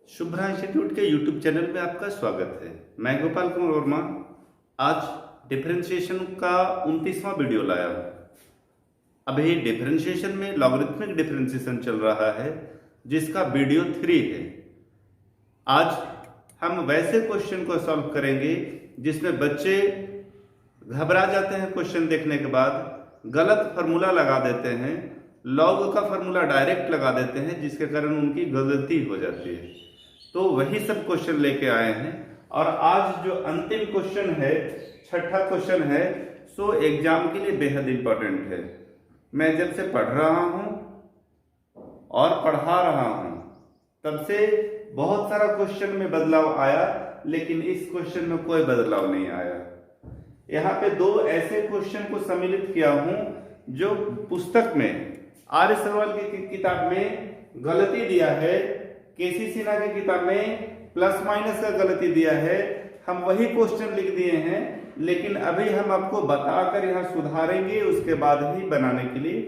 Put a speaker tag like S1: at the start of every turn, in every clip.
S1: Shubhra institute के YouTube channel में आपका स्वागत है। मैं गोपाल कुमार वर्मा आज डिफरेंशिएशन का 29वां वीडियो लाया हूँ। अभी डिफरेंशिएशन में लॉगरिथमिक डिफरेंशिएशन चल रहा है जिसका वीडियो 3 है। आज हम वैसे क्वेश्चन को सॉल्व करेंगे जिसमें बच्चे घबरा जाते हैं, क्वेश्चन देखने के बाद गलत फार्मूला लगा देते हैं, लॉग का फार्मूला डायरेक्ट लगा देते हैं जिसके कारण उनकी गलती हो जाती है। तो वही सब क्वेश्चन लेके आए हैं और आज जो अंतिम क्वेश्चन है, छठा क्वेश्चन है, सो एग्जाम के लिए बेहद इंपॉर्टेंट है। मैं जब से पढ़ रहा हूं और पढ़ा रहा हूं तब से बहुत सारा क्वेश्चन में बदलाव आया, लेकिन इस क्वेश्चन में कोई बदलाव नहीं आया। यहाँ पे दो ऐसे क्वेश्चन को सम्मिलित किया हूं जो पुस्तक में आर्य सरोवर की किताब में गलती दिया है, केसी सिन्हा की किताब में प्लस माइनस का गलती दिया है। हम वही क्वेश्चन लिख दिए हैं, लेकिन अभी हम आपको बताकर यहाँ सुधारेंगे, उसके बाद ही बनाने के लिए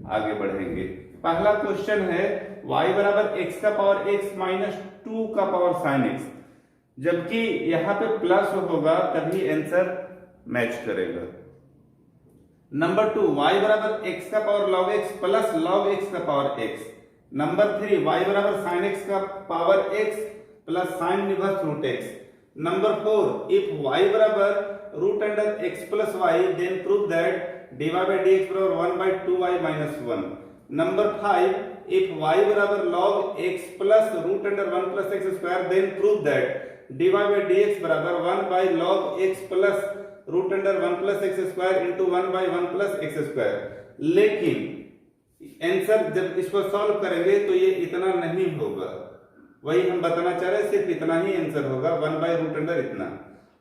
S1: आगे बढ़ेंगे। पहला क्वेश्चन है y बराबर x का पावर x माइनस 2 का पावर साइन x, जबकि यहाँ पे प्लस होगा तभी आंसर मैच करेगा। नंबर 2 y बराबर x का power log x plus log x का पावर x। नंबर 3 y बराबर साइन x का power x plus sine inverse root x। Number 4 if y बराबर root under x plus y then prove that dy by dx बराबर 1 by 2y minus 1। Number 5 if y बराबर log x plus root under 1 plus x square then prove that dy by dx बराबर 1 by log x plus root under 1 plus x square into 1 by 1 plus x square. लेकिन answer जब इसको solve करेंगे तो ये इतना नहीं होगा, वही हम बताना चाह रहे हैं, सिर्फ इतना ही आंसर होगा, 1 बाय रूट अंडर इतना।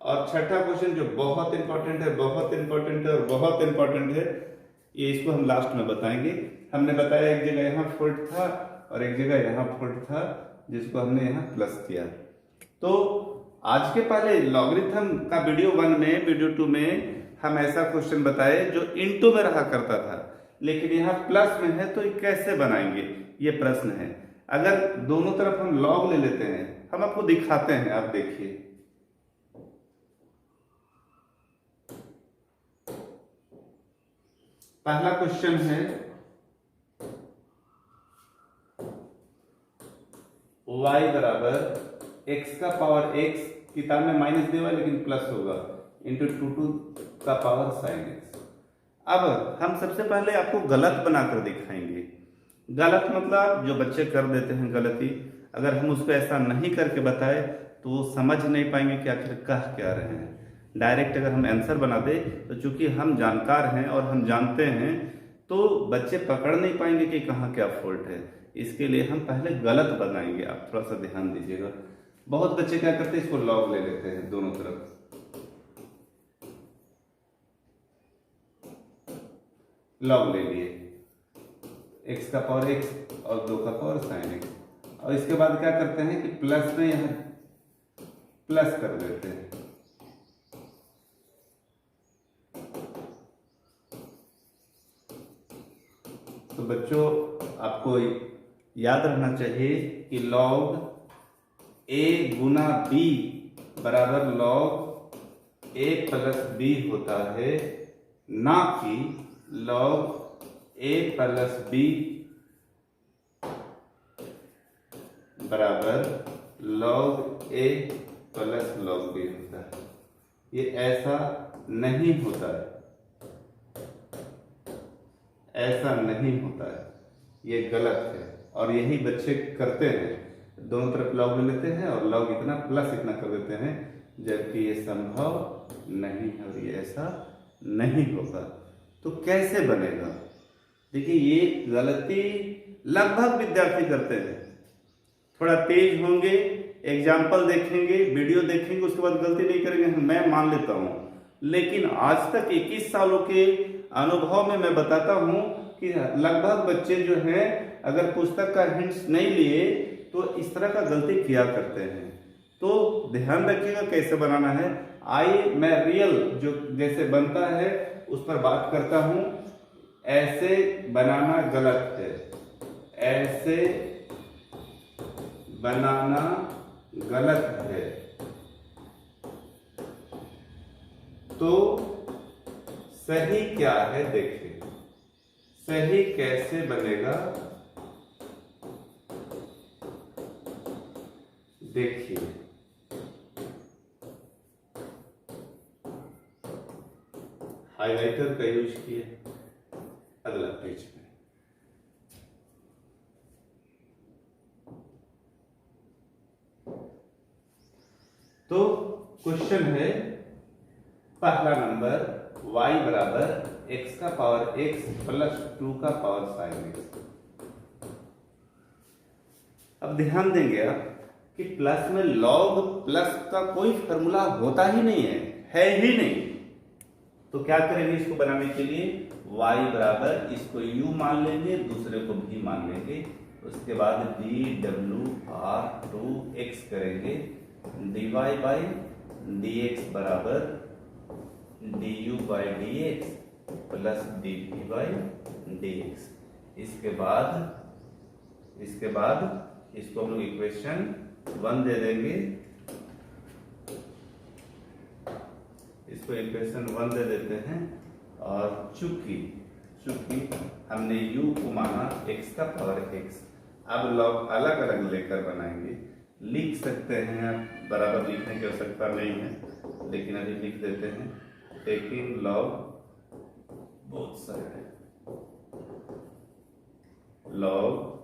S1: और छठा क्वेश्चन जो बहुत इंपॉर्टेंट है, बहुत इंपॉर्टेंट है और बहुत इंपॉर्टेंट है, ये इसको हम लास्ट में बताएंगे। हमने बताया एक जगह यहाँ फॉल्ट था और एक जगह यहाँ फॉल्ट था, जिसको हमने यहाँ प्लस किया। तो आज के पहले लॉगरिथम का वीडियो 1 में, वीडियो 2 में हम ऐसा क्वेश्चन बताए जो इनटू में रहा करता था, लेकिन यहाँ प्लस में है, तो ये कैसे बनाएंगे, ये प्रश्न है। अगर दोनों तरफ हम लॉग ले लेते हैं, हम आपको दिखाते हैं, आप देखिए। पहला क्वेश्चन है y बराबर x का पावर x, किताब में माइनस दिया हुआ लेकिन प्लस होगा, इंटू 2 का पावर साइन x। अब हम सबसे पहले आपको गलत बनाकर दिखाएंगे। गलत मतलब जो बच्चे कर देते हैं गलती, अगर हम उसको ऐसा नहीं करके बताए तो वो समझ नहीं पाएंगे कि आखिर कह क्या रहे हैं। डायरेक्ट अगर हम आंसर बना दे तो चूंकि हम जानकार हैं और हम जानते हैं, तो बच्चे पकड़ नहीं पाएंगे कि कहाँ क्या फॉल्ट है। इसके लिए हम पहले गलत बनाएंगे, आप थोड़ा सा ध्यान दीजिएगा। बहुत बच्चे क्या करते हैं, इसको लॉग ले लेते हैं दोनों तरफ, लॉग ले लिए, x का पावर x और 2 का पावर साइन x, और इसके बाद क्या करते हैं कि प्लस में यहां प्लस कर देते हैं। तो बच्चों आपको याद रखना चाहिए कि log a गुना b बराबर log a प्लस b होता है, ना कि log a प्लस b बराबर log a plus log b होता है। ये ऐसा नहीं होता है, ऐसा नहीं होता है, ये गलत है और यही बच्चे करते हैं। दोनों तरफ log ले लेते हैं और log इतना प्लस इतना कर देते हैं, जबकि ये संभव नहीं है और ये ऐसा नहीं होगा। तो कैसे बनेगा? देखिए, ये गलती लगभग विद्यार्थी करते हैं। थोड़ा तेज होंगे, एग्जाम्पल देखेंगे, वीडियो देखेंगे, उसके बाद गलती नहीं करेंगे, मैं मान लेता हूं। लेकिन आज तक 21 सालों के अनुभव में मैं बताता हूं कि लगभग बच्चे जो हैं, अगर पुस्तक का हिंट्स नहीं लिए तो इस तरह का गलती किया करते हैं। तो ध्यान रखिएगा कैसे बनाना है। आइए मैं रियल जो जैसे बनता है उस पर बात करता हूं। ऐसे बनाना गलत है, ऐसे बनाना गलत है तो सही क्या है देखिए। सही कैसे बनेगा देखिए। हाइलाइटर का यूज किए अगला पेज में। तो क्वेश्चन है पहला नंबर y बराबर x का पावर x प्लस 2 का पावर साइन x। अब ध्यान देंगे आप कि प्लस में लॉग प्लस का कोई फॉर्मूला होता ही नहीं है ही नहीं। तो क्या करेंगे इसको बनाने के लिए, y बराबर इसको u मान लेंगे, दूसरे को भी मान लेंगे। उसके बाद dw/2x करेंगे, dy बाई dx बराबर du by dx plus dv by dx। इसके बाद इसको हम लोग इक्वेशन 1 दे देंगे, इसको इक्वेशन 1 दे देते हैं। और चूंकि हमने u को माना x का पावर x, अब लॉग अलग अलग लेकर बनाएंगे। लिख सकते हैं आप, बराबर लिखने की आवश्यकता नहीं है लेकिन अभी लिख देते हैं, taking log both side, log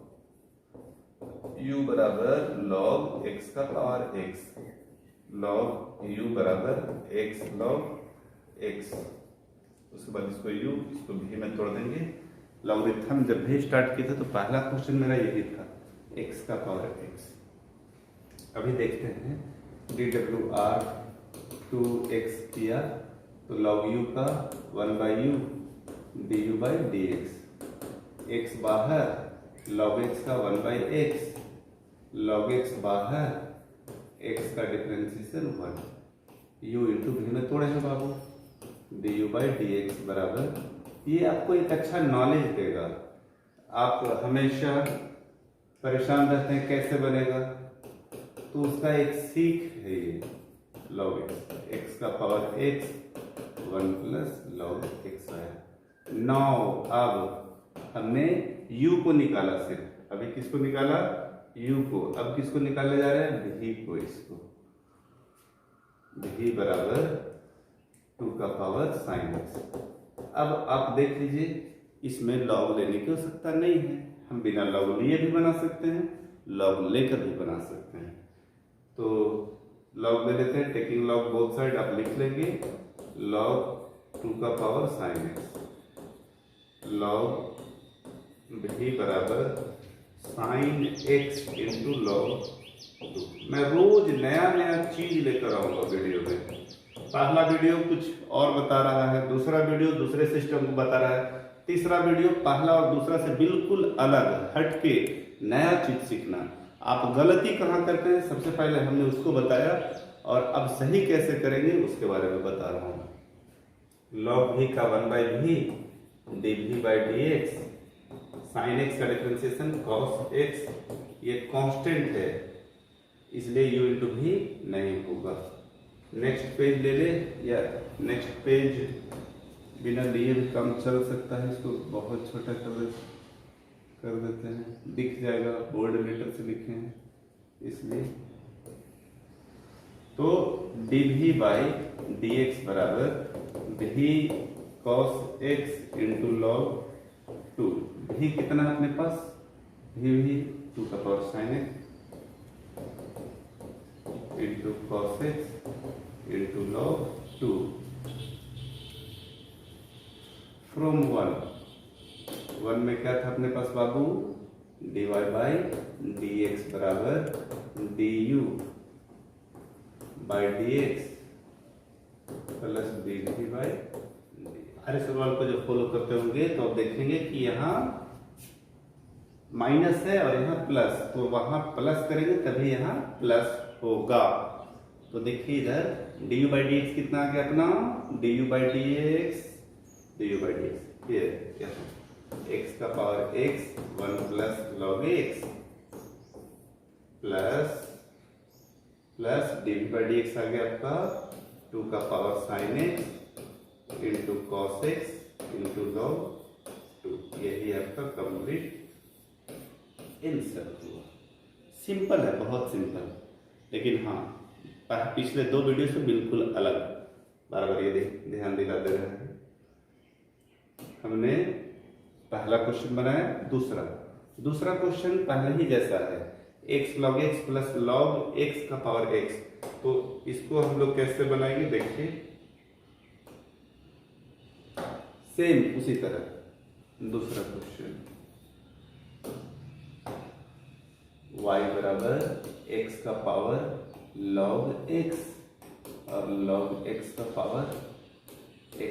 S1: u बराबर लॉग x का पावर x, लॉग u बराबर x लॉग x। उसके बाद इसको भी में तोड़ देंगे। लॉगरिथम जब भी स्टार्ट किए थे तो पहला क्वेश्चन मेरा यही था, x का पावर x। अभी देखते हैं dw/2x किया तो log u का 1/u du by dx, x बाहर log x का 1/x, log x बाहर, x का डिफरेंशिएशन 1, u इंटू भी में तोड़े हैं बाबू, du बाई dx बराबर। ये आपको एक अच्छा नॉलेज देगा। आप हमेशा परेशान रहते हैं कैसे बनेगा, तो उसका एक सीख है ये, log x का power x 1 plus log x आया। नाउ अब हमने u को निकाला, सिर्फ अभी किसको निकाला, u को। अब किसको निकालने जा रहे हैं, v को। इसको v बराबर 2 का पावर साइन x। अब आप देख लीजिए इसमें लॉग लेने की आवश्यकता नहीं है, हम बिना लॉग लिए भी बना सकते हैं, लॉग लेकर भी बना सकते हैं। तो लॉग ले लेते हैं, टेकिंग लॉग बोथ साइड आप लिख लेंगे, लॉग 2 का पावर साइन x, लॉग भी बराबर साइन x इंटू लॉग 2। मैं रोज नया चीज लेकर आऊंगा वीडियो में। पहला वीडियो कुछ और बता रहा है, दूसरा वीडियो दूसरे सिस्टम को बता रहा है, तीसरा वीडियो पहला और दूसरा से बिल्कुल अलग हटके नया चीज सीखना। आप गलती कहाँ करते हैं, सबसे पहले हमने उसको बताया, और अब सही कैसे करेंगे उसके बारे में बता रहा हूँ। log v का 1/v dv by dx, sine x का डिफरेंशिएशन cos x, ये कांस्टेंट है इसलिए u इंटू भी नहीं होगा। नेक्स्ट पेज ले ले, या नेक्स्ट पेज बिना लिए भी काम चल सकता है। इसको बहुत छोटा कर देते हैं, दिख जाएगा, बोल्ड लेटर से लिखे हैं इसलिए। तो dv बाई dx बराबर v cos x into log 2। v कितना है अपने पास, v 2 का power sign x into cos x into log 2 from 1 में क्या था अपने पास बाबू, dy बाई dx बराबर du by dx plus dv by dx। अरे सवाल को जब फॉलो करते होंगे तो आप देखेंगे कि यहाँ माइनस है और यहाँ प्लस, तो वहां प्लस करेंगे तभी यहाँ प्लस होगा। तो देखिए इधर du बाई dx कितना आ गया अपना, du बाई dx ये क्या x का power x 1 plus log x plus plus dv by D x आ गया आपका 2 का power sine x into cos x into log 2। यही आपका कंप्लीट आंसर हुआ। सिंपल है, बहुत सिंपल, लेकिन हाँ पिछले 2 वीडियो से बिल्कुल अलग। बार बार ये ध्यान दिला दे रहे हैं। हमने पहला क्वेश्चन बनाया, दूसरा क्वेश्चन पहले ही जैसा है, x log x plus log x का पावर x। तो इसको हम लोग कैसे बनाएंगे देखिए, सेम उसी तरह। दूसरा क्वेश्चन y बराबर x का पावर log x और log x का पावर x।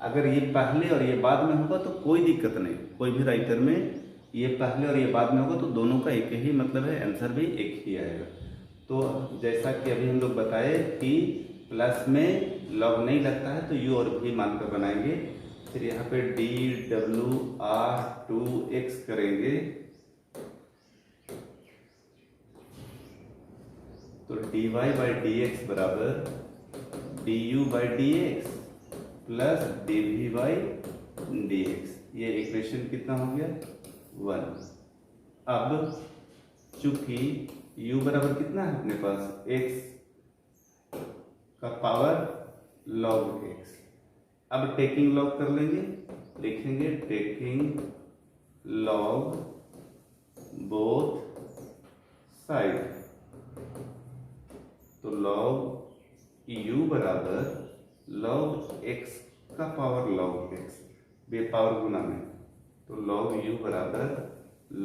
S1: अगर ये पहले और ये बाद में होगा तो कोई दिक्कत नहीं, कोई भी राइटर में ये पहले और ये बाद में होगा तो दोनों का एक ही मतलब है, आंसर भी एक ही आएगा। तो जैसा कि अभी हम लोग बताए कि प्लस में लॉग नहीं लगता है तो यू और भी मानकर बनाएंगे। फिर यहाँ पे dWr2x करेंगे तो dy बाई डी एक्स बराबर du by D x plus dv by D x. ये इक्वेशन कितना हो गया 1। अब चूंकि u बराबर कितना है अपने पास x का पावर log x। अब टेकिंग लॉग कर लेंगे, लिखेंगे टेकिंग लॉग बोथ साइड। तो log u बराबर log x का पावर log x, बेपावर गुना में, तो log u बराबर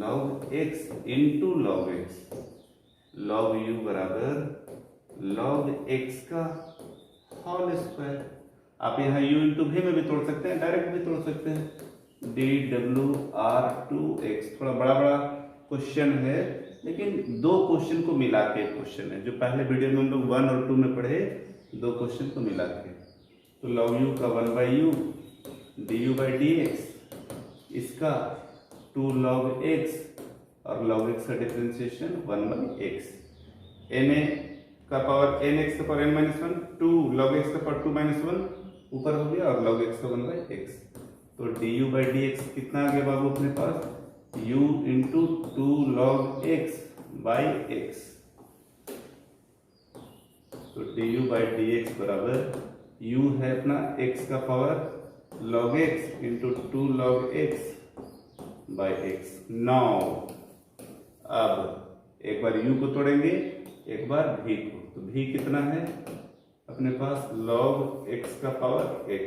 S1: log x into log x। log u बराबर log x का होल स्क्वायर। आप यहाँ u इंटू v में भी तोड़ सकते हैं, डायरेक्ट भी तोड़ सकते हैं। dWr2x थोड़ा बड़ा क्वेश्चन है, लेकिन 2 क्वेश्चन को मिला के क्वेश्चन है, जो पहले वीडियो में हम लोग 1 और 2 में पढ़े, 2 क्वेश्चन को मिला के। तो log u का 1 by u du by D x, इसका 2 log x और log x का डिफरेंशिएशन 1 बाई x। na का पावर nx का power n minus 1, 2 log x का पावर 2 माइनस 1 ऊपर हो गया और log x का 1 बाई x। तो du बाई डी एक्स कितना आ गया बाबू अपने पास, u into 2 log x by x। तो du बाई डी एक्स बराबर u है अपना x का power log x into 2 log x by x। 9। अब एक बार u को तोड़ेंगे, एक बार v को, तो v कितना है अपने पास log x का power x।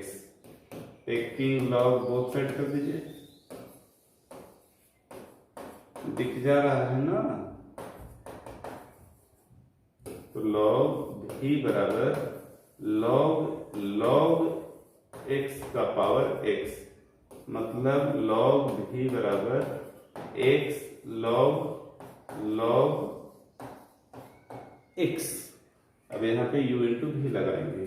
S1: Taking log both side कर दीजिए, दिख जा रहा है ना। तो log v बराबर log x का पावर x, मतलब log v बराबर x log x। अब यहाँ पे u इंटू भी लगाएंगे,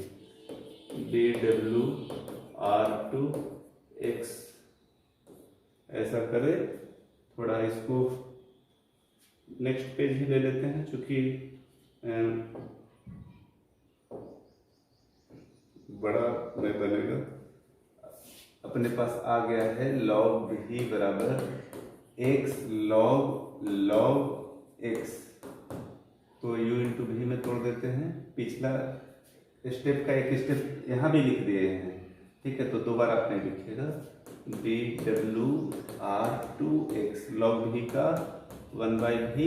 S1: dWr2x। ऐसा करें, थोड़ा इसको नेक्स्ट पेज ही ले लेते हैं, चूंकि बड़ा नहीं बनेगा। अपने पास आ गया है log v बराबर x log x। तो u इंटू v में तोड़ देते हैं। पिछला स्टेप का एक स्टेप यहाँ भी लिख दिए हैं, ठीक है। तो दोबारा आपने लिखिएगा dWr2x log v का 1 by v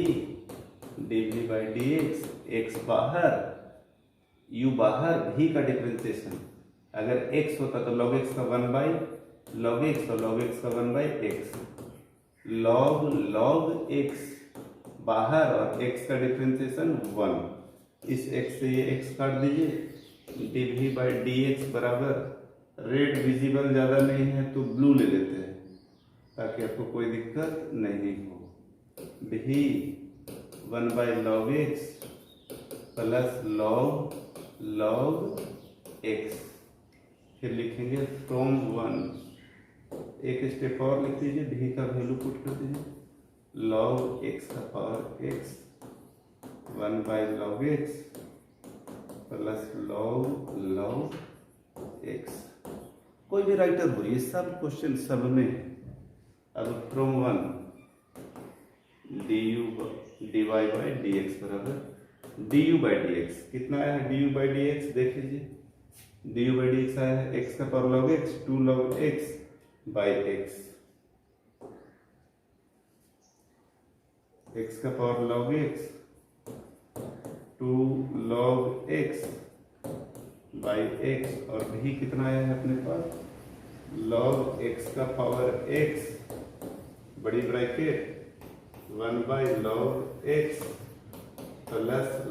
S1: dv by D x, x बाहर u बाहर, v का डिफरेंशिएशन। अगर x होता तो log x का 1 बाई log x और log x का 1 बाई x। log x बाहर और x का डिफरेंशिएशन 1। इस x से ये x काट दीजिए, dv बाई डी एक्स बराबर, रेड विजिबल ज़्यादा नहीं है तो ब्लू ले लेते हैं ताकि आपको कोई दिक्कत नहीं हो। v 1 by log x plus log x। फिर लिखेंगे फ्रॉम 1, एक स्टेप और लिख दीजिए, v का वैल्यू पुट कर दीजिए, log x का power x 1 by log x plus log x. कोई भी राइटर हो, ये सब क्वेश्चन सब में है। अब from 1 dy by D x बराबर du बाई डी एक्स। कितना आया है du बाई डी एक्स, देख लीजिए। du बाई डी एक्स आया है एक्स का power log x, 2 log x by x, x का power log x 2 log x by x, और भी कितना आया है अपने पास लॉग एक्स का पावर एक्स बड़ी bracket 1 by log x plus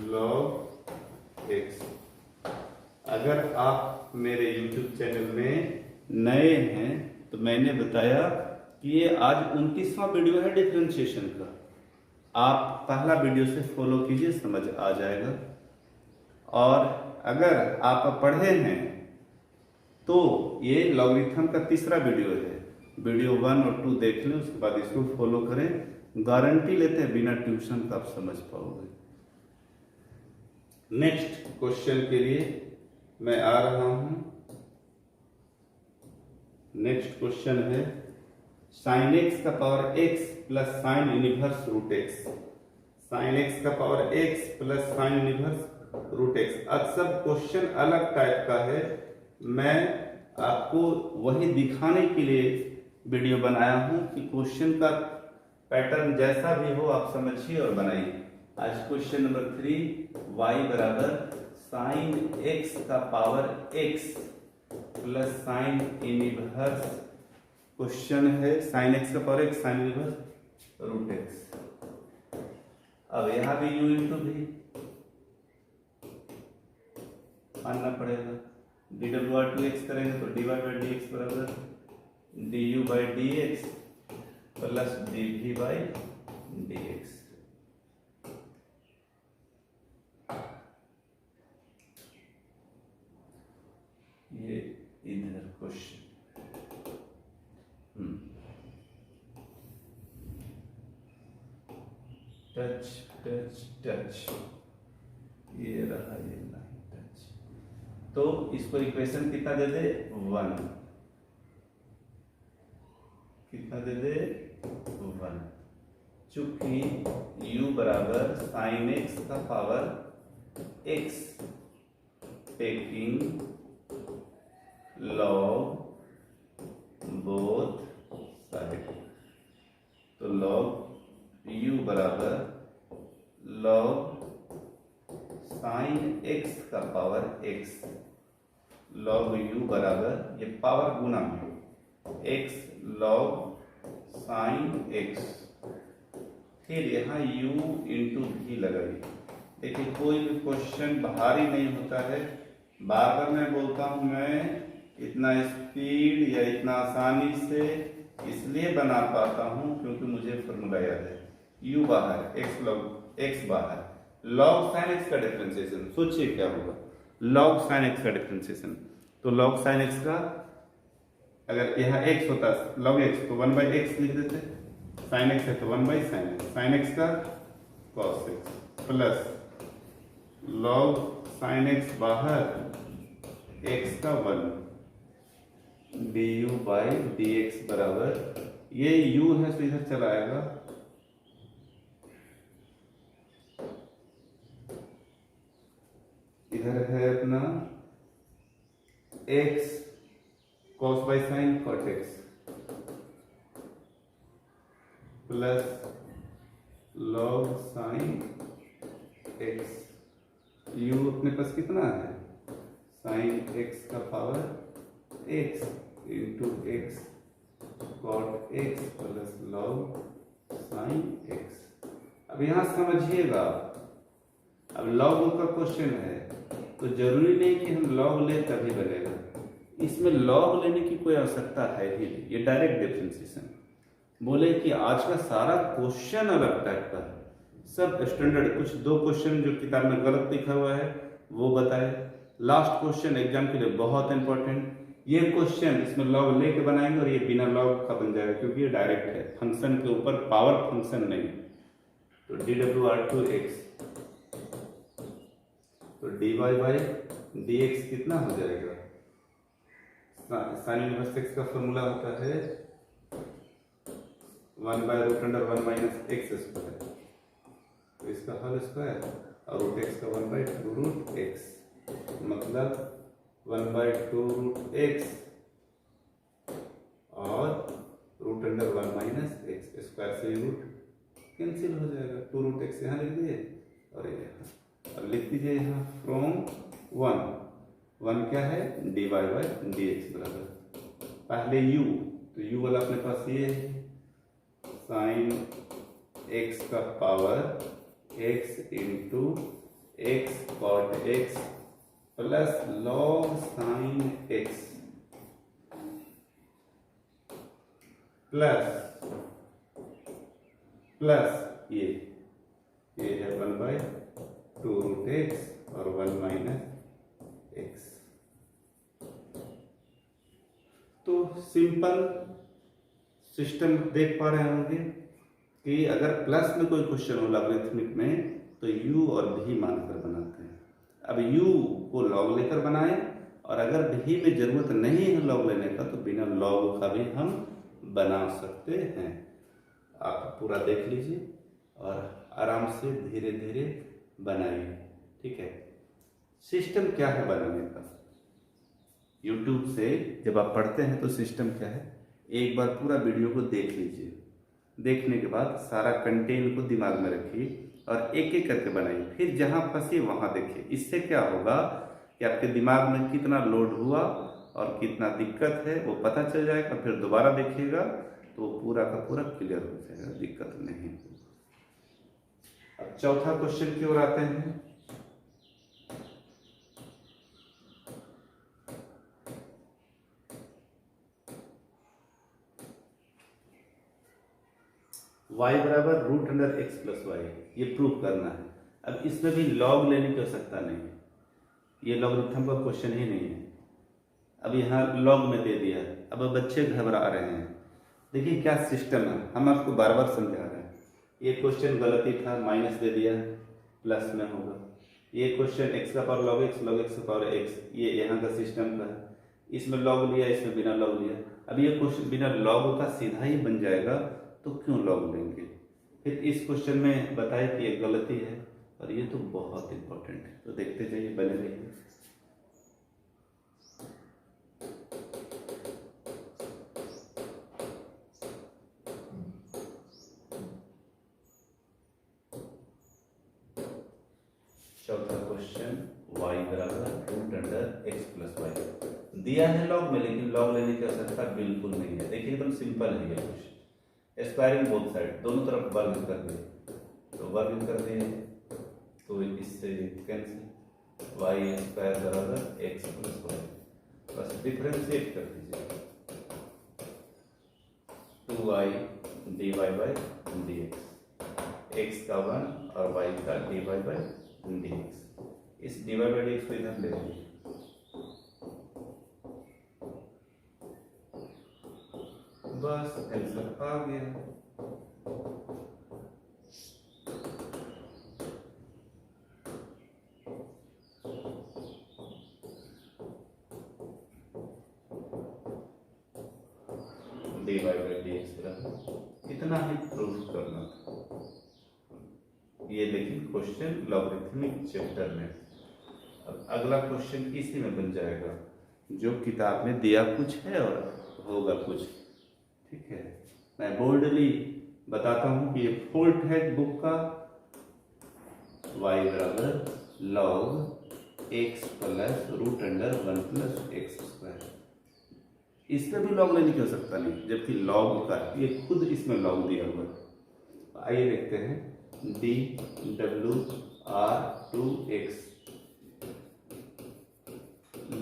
S1: log x. अगर आप मेरे YouTube चैनल में नए हैं तो मैंने बताया कि ये आज 29वां वीडियो है डिफरेंशिएशन का। आप पहला वीडियो से फॉलो कीजिए, समझ आ जाएगा। और अगर आप पढ़े हैं तो ये लॉगरिथम का तीसरा वीडियो है। वीडियो 1 और 2 देख लें, उसके बाद इसको फॉलो करें। गारंटी लेते हैं बिना ट्यूशन का आप समझ पाओगे। नेक्स्ट क्वेश्चन के लिए मैं आ रहा हूं। नेक्स्ट क्वेश्चन है साइन एक्स का power x plus sine inverse root x. Sine x का power x plus sine inverse root x. अब सब क्वेश्चन अलग टाइप का है, मैं आपको वही दिखाने के लिए वीडियो बनाया हूं कि क्वेश्चन का पैटर्न जैसा भी हो आप समझिए और बनाइए। आज क्वेश्चन नंबर 3 y बराबर साइन एक्स का power x plus sine inverse. Question है साइन एक्स का power x sine inverse root x. अब यहां भी u इंटू भी मानना पड़ेगा। dw/2x करेंगे तो dy बाई डी एक्स बराबर du by D x plus dv by D x. ये इधर क्वेश्चन टच टच टच, ये रहा ये लाइन टच। तो इसको इक्वेशन कितना दे दे 1, कितना दे दे 1। चूंकि u बराबर साइन एक्स का power x taking log both side, तो लॉग u बराबर लॉग साइन x का पावर x, लॉग u बराबर ये पावर गुना है x लॉग साइन x। फिर यहाँ u इंटू भी लगाइए। देखिए कोई भी क्वेश्चन भारी नहीं होता है। बार बार मैं बोलता हूँ, मैं इतना स्पीड या इतना आसानी से इसलिए बना पाता हूँ क्योंकि मुझे फॉर्मूला याद है। u बाहर x लॉग x बाहर, लॉग साइन x का डिफरेंशिएशन सोचिए क्या होगा। लॉग साइन x का डिफरेंशिएशन, तो लॉग साइन x का अगर यहाँ x होता लॉग x तो 1 बाई एक्स लिख देते। साइन x है तो 1 by sine x, sine x का cos x plus log sine x बाहर x का 1 du बाई डी एक्स बराबर, ये u है तो इधर चला आएगा इधर है अपना x cos by sine cot x plus log sine x। u अपने पास कितना है साइन x का power x into x cot x plus log sine x। अब यहां समझिएगा, अब लॉग का क्वेश्चन है तो जरूरी नहीं कि हम लॉग ले तभी बनेगा। इसमें लॉग लेने की कोई आवश्यकता है ही नहीं, ये डायरेक्ट डिफरेंशिएशन। बोले कि आज का सारा क्वेश्चन अलग टाइप का है, सब स्टैंडर्ड। कुछ 2 क्वेश्चन जो किताब में गलत लिखा हुआ है वो बताए। लास्ट क्वेश्चन एग्जाम के लिए बहुत इंपॉर्टेंट, ये क्वेश्चन इसमें लॉग लेके बनाएंगे और ये बिना लॉग का बन जाएगा क्योंकि ये डायरेक्ट है, फंक्शन के ऊपर पावर फंक्शन नहीं। तो dw/2x, तो dy/dx कितना हो जाएगा? साइन इनवर्स x का फॉर्मूला होता है 1/√1 - x², तो इसका होल स्क्वायर और √x का 1/2√x, मतलब 1/2√x और √1 - x स्क्वायर से रूट कैंसिल हो जाएगा। 2√x यहाँ लिख दिए और यहाँ और लिख दीजिए यहाँ फ्रॉम 1 क्या है? dy/dx बराबर पहले u, तो u वाला अपने पास ये है साइन x का power x into x cot x plus log sine x plus ये है 1/2√x और 1 - x। तो सिंपल सिस्टम देख पा रहे होंगे कि अगर प्लस में कोई क्वेश्चन हो लॉगरिथमिक में तो u और v मानकर बनाते हैं। अब u को लॉग लेकर बनाएं और अगर v में जरूरत नहीं है लॉग लेने का तो बिना लॉग का भी हम बना सकते हैं। आप पूरा देख लीजिए और आराम से धीरे धीरे बनाइए, ठीक है। सिस्टम क्या है बनाने का? YouTube से जब आप पढ़ते हैं तो सिस्टम क्या है, एक बार पूरा वीडियो को देख लीजिए, देखने के बाद सारा कंटेंट को दिमाग में रखिए और एक एक करके बनाइए, फिर जहाँ फंसी वहाँ देखिए। इससे क्या होगा कि आपके दिमाग में कितना लोड हुआ और कितना दिक्कत है वो पता चल जाएगा। फिर दोबारा देखिएगा तो पूरा का पूरा क्लियर हो जाएगा, दिक्कत नहीं। अब चौथा क्वेश्चन की ओर आते हैं। y बराबर √x + y, ये प्रूव करना है। अब इसमें भी लॉग लेने की आवश्यकता नहीं है, ये लॉगरिथम का क्वेश्चन ही नहीं है। अब यहाँ लॉग में दे दिया, अब बच्चे घबरा रहे हैं। देखिए क्या सिस्टम है, हम आपको बार बार समझा रहे हैं। ये क्वेश्चन गलती था, माइनस दे दिया, प्लस में होगा। ये क्वेश्चन x का पावर log x का पावर x, ये यहाँ का सिस्टम का है। इसमें लॉग लिया, इसमें बिना लॉग लिया। अब ये क्वेश्चन बिना लॉग का सीधा ही बन जाएगा, तो क्यों लॉग लेंगे? फिर इस क्वेश्चन में बताए कि ये गलती है और ये तो बहुत इंपॉर्टेंट है, तो देखते जाइए, बने रहिए। चौथा क्वेश्चन y बराबर √x + y दिया है लॉग में, लेकिन लॉग लेने की आवश्यकता बिल्कुल नहीं है। देखिए एकदम सिंपल है ये क्वेश्चन। स्क्वायरिंग बोथ साइड, दोनों तरफ वर्ग कर दिए, तो वर्ग कर दिए तो इससे कैंसिल, y² बराबर x + y, बस डिफरेंशिएट कर दीजिए 2y dy/dx, x का 1 और y का dy/dx। इस dy/dx को इधर ले लीजिए, बस आंसर आ गया। dy/dx इतना ही प्रूफ करना था ये, लेकिन क्वेश्चन लॉगरिथमिक चैप्टर में। अब अगला क्वेश्चन इसी में बन जाएगा, जो किताब में दिया कुछ है और होगा कुछ, ठीक है। मैं बोल्डली बताता हूं कि ये फॉल्ट है बुक का। y बराबर log x + √1 + x², इसमें भी लॉग लेने की आवश्यकता नहीं, जबकि लॉग का ये खुद इसमें लॉग दिया हुआ है। आइए देखते हैं, dw/2x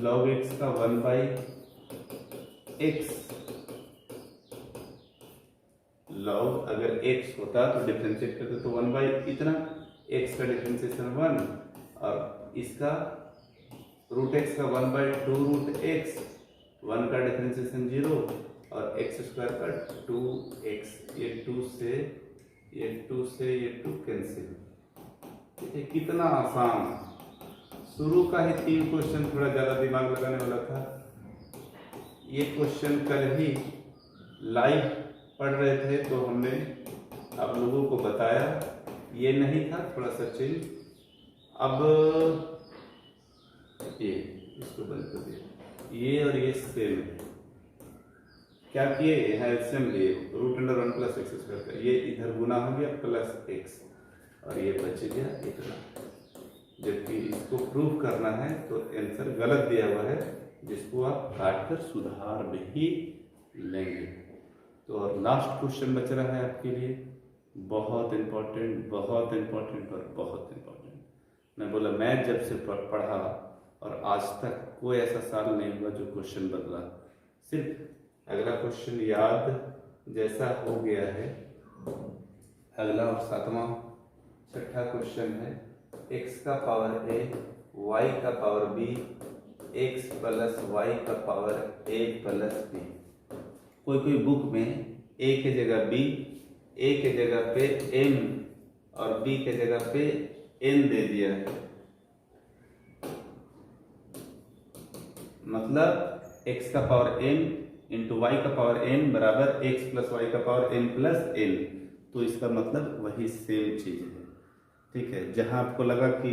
S1: log x का 1/x, लॉग अगर x होता तो डिफरेंशिएट करते तो 1/ इतना, x का डिफरेंशिएशन 1 और इसका √x का 1/2√x, 1 का डिफरेंशिएशन 0 और x² का 2x, ये 2 से ये 2 से ये 2 कैंसिल। देखिए कितना आसान, शुरू का ही 3 क्वेश्चन थोड़ा ज़्यादा दिमाग लगाने वाला था। ये क्वेश्चन कल ही लाइव पढ़ रहे थे तो हमने आप लोगों को बताया, ये नहीं था, थोड़ा सा चेंज। अब ये इसको बंद कर दिया, ये और ये सेम है। क्या किए, यहाँ एलसीएम लिए, root under 1 plus x square का, ये इधर गुना हो गया प्लस एक्स और ये बच गया इतना। जबकि इसको प्रूव करना है तो आंसर गलत दिया हुआ है, जिसको आप काट कर सुधार भी लेंगे। तो और लास्ट क्वेश्चन बच रहा है आपके लिए, बहुत इंपॉर्टेंट, बहुत इंपॉर्टेंट और बहुत इंपॉर्टेंट। मैं बोला मैथ जब से पढ़ा और आज तक कोई ऐसा साल नहीं हुआ जो क्वेश्चन बदला। सिर्फ अगला क्वेश्चन याद जैसा हो गया है, अगला और 7वां 6ठा क्वेश्चन है, x का पावर a y का power b x plus y का पावर a प्लस b। कोई बुक में a के जगह b, a के जगह पे m और b के जगह पे n दे दिया है। मतलब x का पावर m इंटू वाई का पावर n बराबर x प्लस वाई का पावर m प्लस n। तो इसका मतलब वही सेम चीज है। ठीक है, जहां आपको लगा कि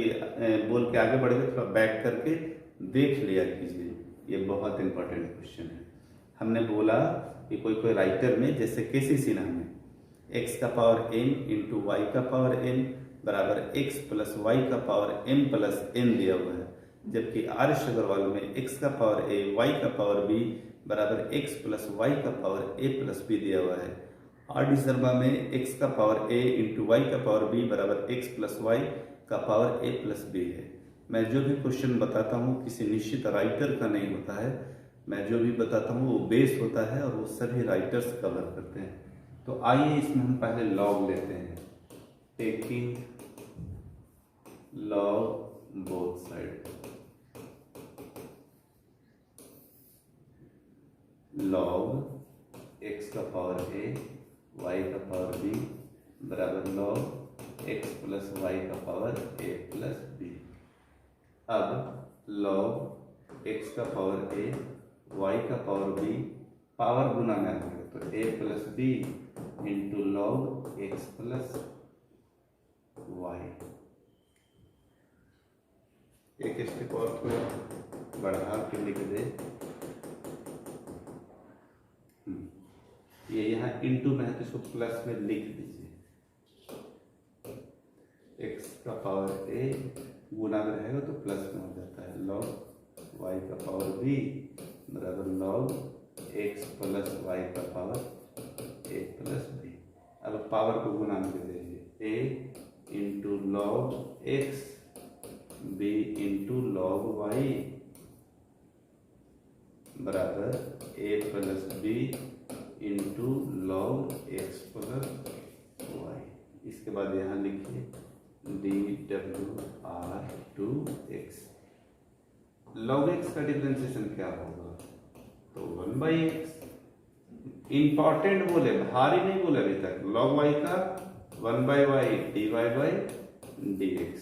S1: बोल के आगे बढ़ गए, थोड़ा बैक करके देख लिया कीजिए। ये बहुत इंपॉर्टेंट क्वेश्चन है। हमने बोला कि कोई राइटर में, जैसे केसी सिन्हा में, x का पावर m इंटू वाई का पावर n बराबर x प्लस वाई का पावर m प्लस n दिया हुआ है। जबकि आर्यश अग्रवाल में x का पावर a y का पावर b बराबर x प्लस वाई का पावर a प्लस b दिया हुआ है। आर डी शर्मा में x का पावर a इंटू वाई का पावर b बराबर x प्लस वाई का पावर a प्लस b है। मैं जो भी क्वेश्चन बताता हूँ किसी निश्चित राइटर का नहीं होता है, मैं जो भी बताता हूँ वो बेस होता है और वो सभी राइटर्स कवर करते हैं। तो आइए इसमें हम पहले लॉग लेते हैं। Taking log both side, log x का पावर a y का पावर b बराबर लॉग x प्लस वाई का पावर a प्लस b। अब लॉग x का पावर a y का पावर b पावर गुना में आएगा तो a plus b into log x plus y. एक स्टेप और को बढ़ा के लिख दे, ये यहाँ इंटू में है तो इसको प्लस में लिख दीजिए। x का पावर a गुना में रहेगा तो प्लस में हो जाता है, लॉग y का पावर b बराबर लॉग x प्लस y का पावर a प्लस b। अब पावर को गुना में दे दीजिए, a into log x b into log y बराबर a plus b into log x plus y. इसके बाद यहाँ लिखिए dw/2x। लॉग एक्स का डिफरेंशिएशन क्या होगा, तो 1/x। इंपॉर्टेंट बोले, भारी नहीं बोले अभी तक। लॉग वाई का 1/y dy/dx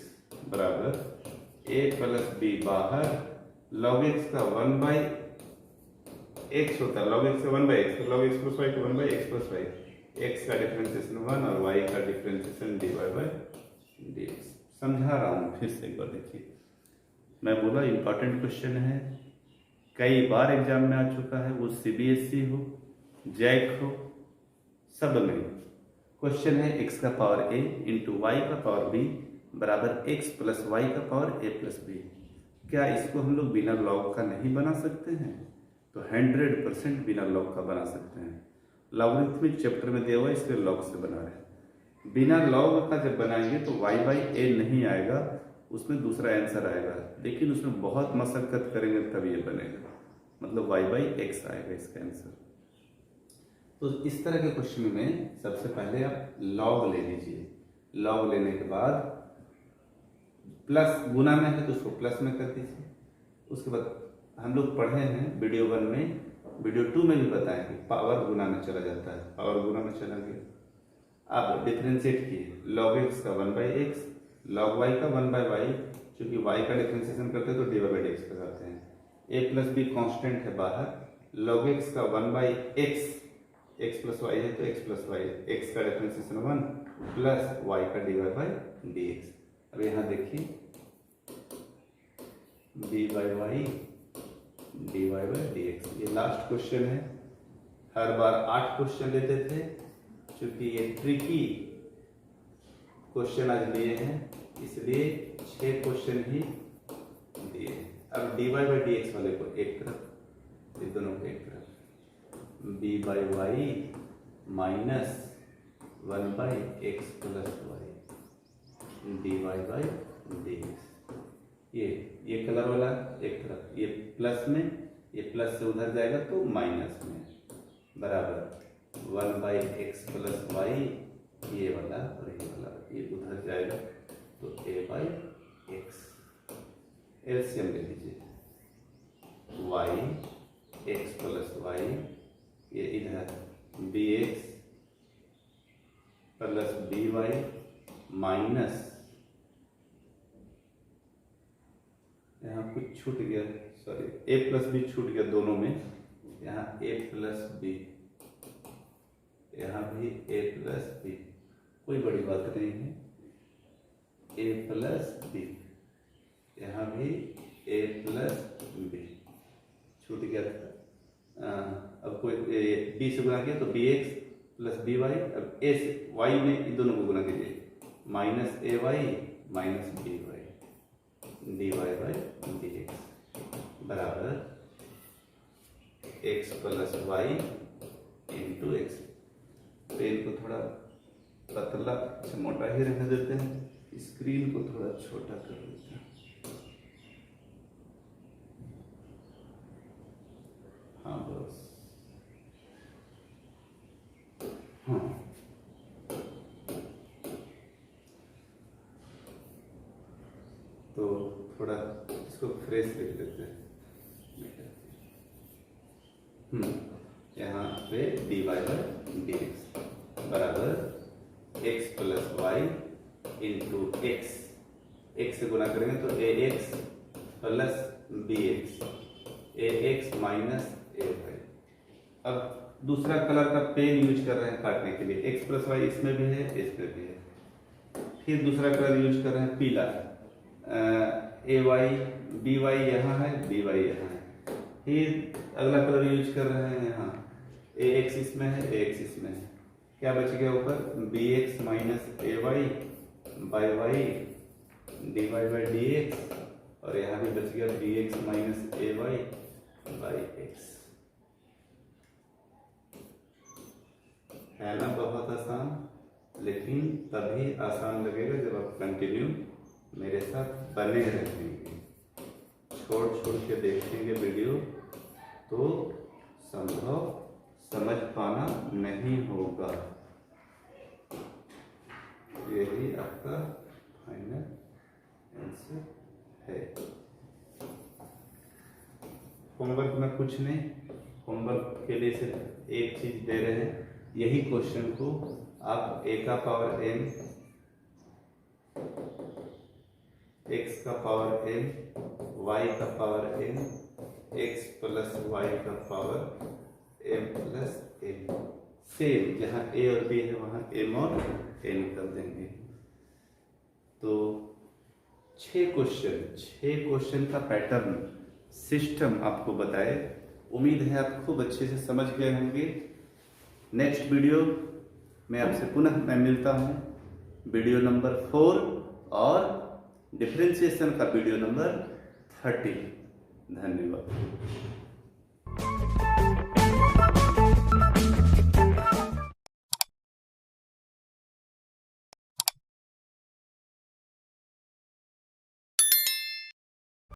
S1: बराबर a प्लस b बाहर, लॉग एक्स का 1/x होता है, लॉग एक्स का 1/x, तो लॉग एक्स प्लस वाई का 1/x प्लस वाई। एक्स का डिफरेंशिएशन 1 और वाई का डिफरेंशिएशन dy/dx। समझा रहा हूँ, फिर से एक बार देखिए। मैं बोला इंपॉर्टेंट क्वेश्चन है, कई बार एग्जाम में आ चुका है, वो सीबीएसई हो, जैक हो, सब में क्वेश्चन है x का पावर a इंटू वाई का पावर b बराबर x प्लस वाई का पावर a प्लस b। क्या इसको हम लोग बिना लॉग का नहीं बना सकते हैं? तो 100% बिना लॉग का बना सकते हैं। लॉगरिथमिक चैप्टर में दिया हुआ है, इसलिए लॉग से बना रहे हैं। बिना लॉग का जब बनाएंगे तो y बाई a नहीं आएगा, उसमें दूसरा आंसर आएगा, लेकिन उसमें बहुत मशक्कत करेंगे तब ये बनेगा, मतलब y बाई x आएगा इसका आंसर। तो इस तरह के क्वेश्चन में सबसे पहले आप लॉग ले लीजिए। लॉग लेने के बाद प्लस गुना में है तो उसको प्लस में कर दीजिए। उसके बाद हम लोग पढ़े हैं वीडियो 1 में, वीडियो 2 में भी बताएं कि पावर गुना में चला जाता है, पावर गुना में चला गया। अब डिफ्रेंशिएट किए, log x का 1/x, log y का 1/y, क्योंकि y का डिफ्रेंशिएशन करते हैं तो dy/dx लगाते हैं। a प्लस बी कॉन्स्टेंट है बाहर, log x का 1/x, x प्लस वाई है तो x प्लस वाई, x का डिफ्रेंशिएशन 1 प्लस y का dy/dx। अब यहाँ देखिए dy/y dy/dx, ये लास्ट क्वेश्चन है। हर बार 8 क्वेश्चन लेते थे, क्योंकि ये ट्रिकी क्वेश्चन आज लिए हैं, इसलिए 6 क्वेश्चन ही दिए। अब dy/dx वाले को एक तरफ, ये दोनों को एक तरफ, b/y minus 1/x plus y dy/dx। ये कलर वाला एक तरफ, ये प्लस में, ये प्लस से उधर जाएगा तो माइनस में, बराबर 1/x प्लस y, ये वाला और ये वाला ये उधर जाएगा तो a/x। एलसीएम ले लीजिए, y x प्लस y, ये इधर bx प्लस by माइनस, यहाँ कुछ छूट गया, सॉरी a प्लस बी छूट गया दोनों में, यहाँ a प्लस बी, यहाँ भी a प्लस बी, कोई बड़ी बात नहीं है, a प्लस बी, यहाँ भी a प्लस बी छूट गया था। अब कोई b से गुना किया तो bx प्लस by, अब a से y में इन दोनों को गुना कीजिए, minus ay minus by dy/dx बराबर x plus y into x. Pen को थोड़ा पतला से मोटा ही रहने देते हैं, स्क्रीन को थोड़ा छोटा कर देते हैं। हाँ बस, हाँ तो थोड़ा इसको फ्रेश लिख देते हैं। यहाँ पे dy/dx बराबर x plus y into x, x से गुना करेंगे तो ax plus bx, ax minus ay। अब दूसरा कलर का पेन यूज कर रहे हैं काटने के लिए, x प्लस वाई इसमें भी है इसमें भी है। फिर दूसरा कलर यूज कर रहे हैं पीला, ay by यहाँ है by यहाँ है। फिर अगला कलर यूज कर रहे हैं यहाँ, ax इसमें है ax इसमें है, क्या बच गया ऊपर bx minus ay by y dy/dx, और यहाँ भी बच गया bx minus ay by x। है ना बहुत आसान, लेकिन तभी आसान लगेगा जब आप कंटिन्यू मेरे साथ बने रहेंगे, छोड़ छोड़ के देखेंगे वीडियो तो संभव समझ पाना नहीं होगा। यही आपका फाइनल आंसर है। होमवर्क में कुछ नहीं, होमवर्क के लिए सिर्फ एक चीज दे रहे हैं, यही क्वेश्चन को आप a का पावर m, x का पावर m, y का power m, x plus y का power m plus n, same जहाँ a और b है वहाँ m और n कर देंगे। तो 6 क्वेश्चन का पैटर्न सिस्टम आपको बताए। उम्मीद है आप खूब अच्छे से समझ गए होंगे। नेक्स्ट वीडियो में आपसे पुनः मैं मिलता हूँ, वीडियो नंबर 4 और डिफरेंशिएशन का वीडियो नंबर 30। धन्यवाद।